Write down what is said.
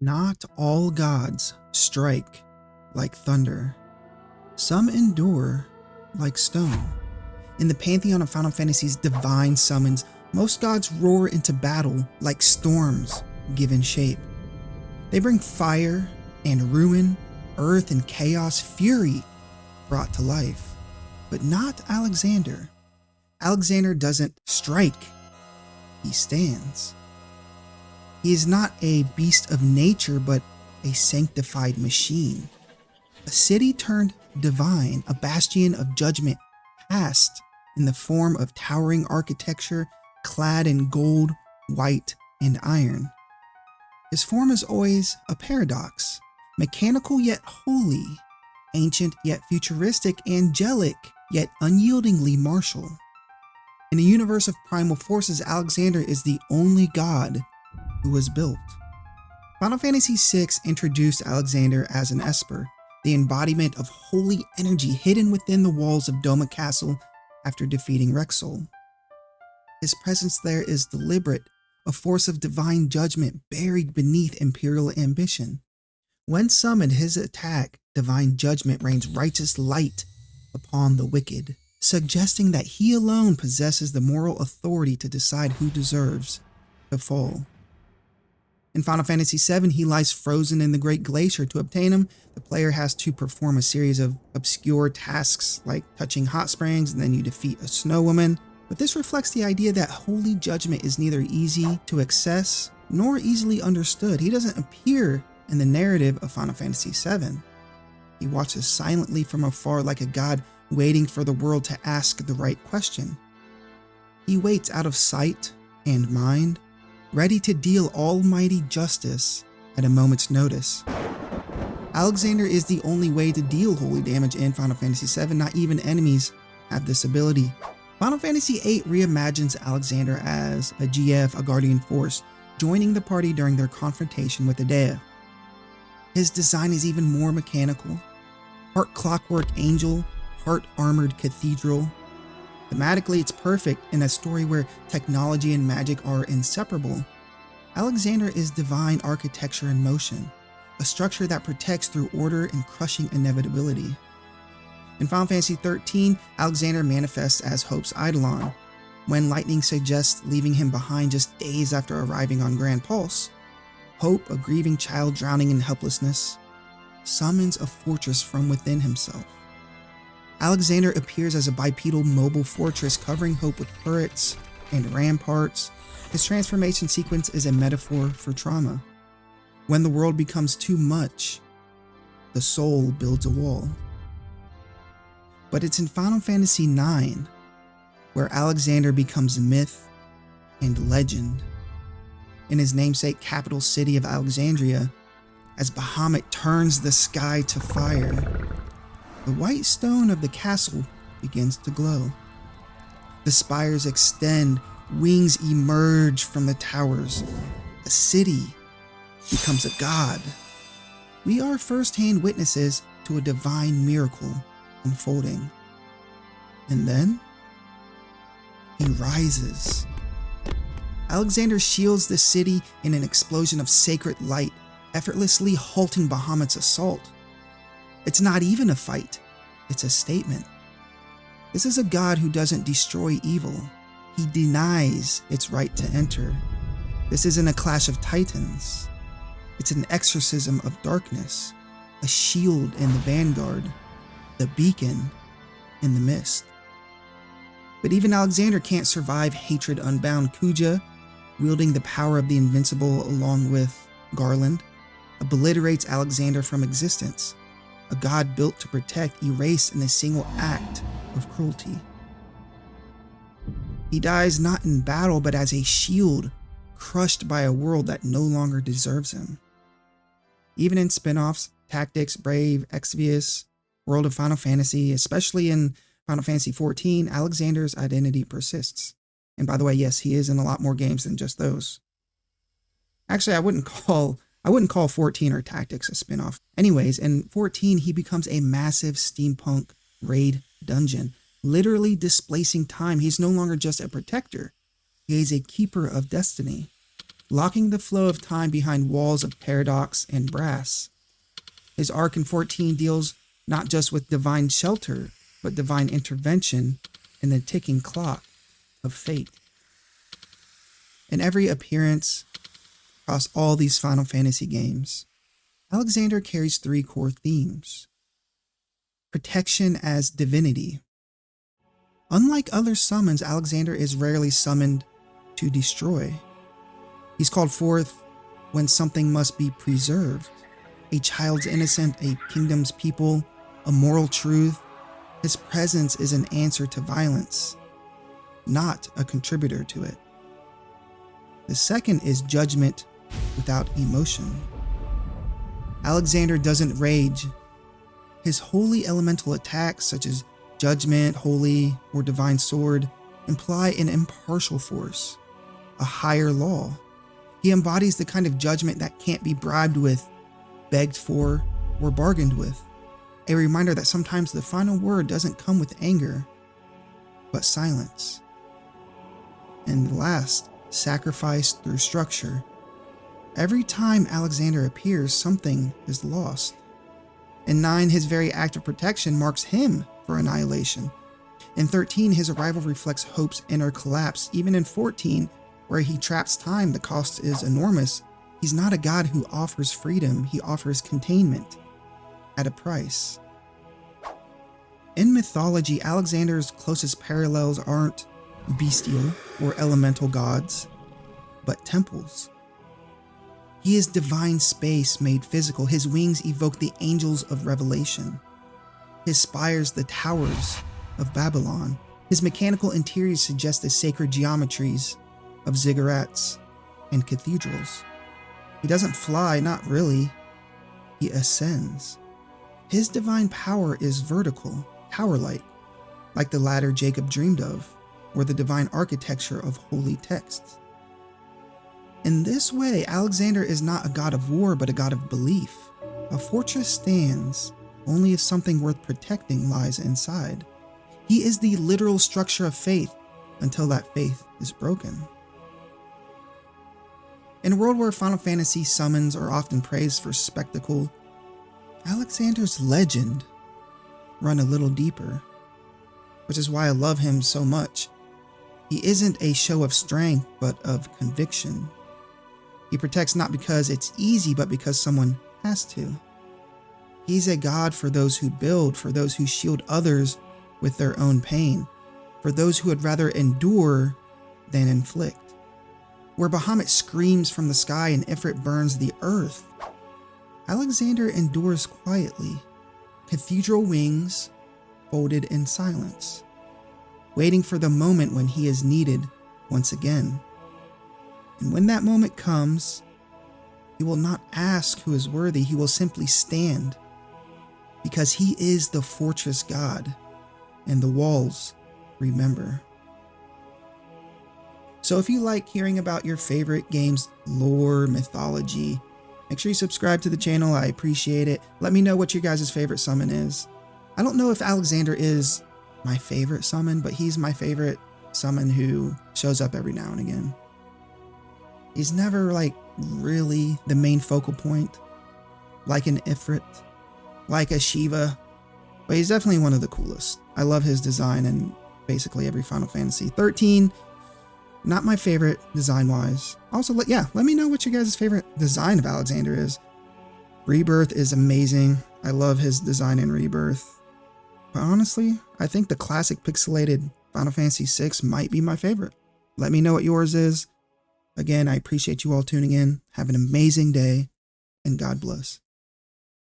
Not all gods strike like thunder. Some endure like stone. In the pantheon of Final Fantasy's divine summons, most gods roar into battle like storms given shape. They bring fire and ruin, earth and chaos, fury brought to life. But not Alexander. Alexander doesn't strike, he stands. He is not a beast of nature, but a sanctified machine. A city turned divine, a bastion of judgment cast in the form of towering architecture clad in gold, white, and iron. His form is always a paradox, mechanical yet holy, ancient yet futuristic, angelic yet unyieldingly martial. In a universe of primal forces, Alexander is the only god who was built. Final Fantasy VI introduced Alexander as an Esper, the embodiment of holy energy hidden within the walls of Doma Castle after defeating Rexol. His presence there is deliberate, a force of divine judgment buried beneath imperial ambition. When summoned, his attack, divine judgment, rains righteous light upon the wicked, suggesting that he alone possesses the moral authority to decide who deserves to fall. In Final Fantasy VII, he lies frozen in the Great Glacier. To obtain him, the player has to perform a series of obscure tasks like touching hot springs, and then you defeat a snow woman. But this reflects the idea that holy judgment is neither easy to access nor easily understood. He doesn't appear in the narrative of Final Fantasy VII. He watches silently from afar like a god waiting for the world to ask the right question. He waits out of sight and mind, ready to deal almighty justice at a moment's notice. Alexander is the only way to deal holy damage in Final Fantasy VII. Not even enemies have this ability. Final Fantasy VIII reimagines Alexander as a GF, a guardian force, joining the party during their confrontation with Edea. His design is even more mechanical. Heart clockwork angel, heart armored cathedral. Thematically, it's perfect in a story where technology and magic are inseparable. Alexander is divine architecture in motion, a structure that protects through order and crushing inevitability. In Final Fantasy XIII, Alexander manifests as Hope's eidolon. When lightning suggests leaving him behind just days after arriving on Grand Pulse, Hope, a grieving child drowning in helplessness, summons a fortress from within himself. Alexander appears as a bipedal mobile fortress covering Hope with turrets and ramparts. His transformation sequence is a metaphor for trauma. When the world becomes too much, the soul builds a wall. But it's in Final Fantasy IX where Alexander becomes myth and legend. In his namesake capital city of Alexandria, as Bahamut turns the sky to fire, the white stone of the castle begins to glow. The spires extend, wings emerge from the towers. A city becomes a god. We are first-hand witnesses to a divine miracle unfolding. And then, he rises. Alexander shields the city in an explosion of sacred light, effortlessly halting Bahamut's assault. It's not even a fight, it's a statement. This is a god who doesn't destroy evil. He denies its right to enter. This isn't a clash of titans. It's an exorcism of darkness, a shield in the vanguard, the beacon in the mist. But even Alexander can't survive hatred unbound. Kuja, wielding the power of the invincible along with Garland, obliterates Alexander from existence. A god built to protect, erased in a single act of cruelty. He dies not in battle, but as a shield, crushed by a world that no longer deserves him. Even in spin-offs, Tactics, Brave, Exvius, World of Final Fantasy, especially in Final Fantasy XIV, Alexander's identity persists. And by the way, yes, he is in a lot more games than just those. Actually, I wouldn't call 14 or Tactics a spin-off. Anyways, in 14, he becomes a massive steampunk raid dungeon, literally displacing time. He's no longer just a protector. He is a keeper of destiny. locking the flow of time behind walls of paradox and brass. His arc in 14 deals not just with divine shelter, but divine intervention in the ticking clock of fate. In every appearance across all these Final Fantasy games, Alexander carries 3 core themes. Protection as divinity. Unlike other summons, Alexander is rarely summoned to destroy. He's called forth when something must be preserved. A child's innocence, a kingdom's people, a moral truth. His presence is an answer to violence, not a contributor to it. The second is judgment without emotion. Alexander doesn't rage. His holy elemental attacks, such as judgment, holy, or divine sword, imply an impartial force, a higher law. He embodies the kind of judgment that can't be bribed with, begged for, or bargained with. A reminder that sometimes the final word doesn't come with anger, but silence. And last, sacrifice through structure. Every time Alexander appears, something is lost. In 9, his very act of protection marks him for annihilation. In 13, his arrival reflects hope's inner collapse. Even in 14, where he traps time, the cost is enormous. He's not a god who offers freedom, he offers containment at a price. In mythology, Alexander's closest parallels aren't bestial or elemental gods, but temples. He is divine space made physical. His wings evoke the angels of revelation. His spires the towers of Babylon. His mechanical interiors suggest the sacred geometries of ziggurats and cathedrals. He doesn't fly, not really. He ascends. His divine power is vertical, tower-like, like the ladder Jacob dreamed of, or the divine architecture of holy texts. In this way, Alexander is not a god of war, but a god of belief. A fortress stands only if something worth protecting lies inside. He is the literal structure of faith until that faith is broken. In a world where Final Fantasy summons are often praised for spectacle, Alexander's legend run a little deeper, which is why I love him so much. He isn't a show of strength, but of conviction. He protects not because it's easy, but because someone has to. He's a god for those who build, for those who shield others with their own pain, for those who would rather endure than inflict. Where Bahamut screams from the sky and Ifrit burns the earth, Alexander endures quietly, cathedral wings folded in silence, waiting for the moment when he is needed once again. And when that moment comes, he will not ask who is worthy, he will simply stand, because he is the fortress god, and the walls remember. So if you like hearing about your favorite game's lore, mythology, make sure you subscribe to the channel, I appreciate it. Let me know what your guys' favorite summon is. I don't know if Alexander is my favorite summon, but he's my favorite summon who shows up every now and again. He's never like really the main focal point, like an Ifrit, like a Shiva, but he's definitely one of the coolest. I love his design in basically every Final Fantasy. 13, not my favorite design-wise. Also, let me know what your guys' favorite design of Alexander is. Rebirth is amazing. I love his design in Rebirth. But honestly, I think the classic pixelated Final Fantasy VI might be my favorite. Let me know what yours is. Again, I appreciate you all tuning in. Have an amazing day, and God bless.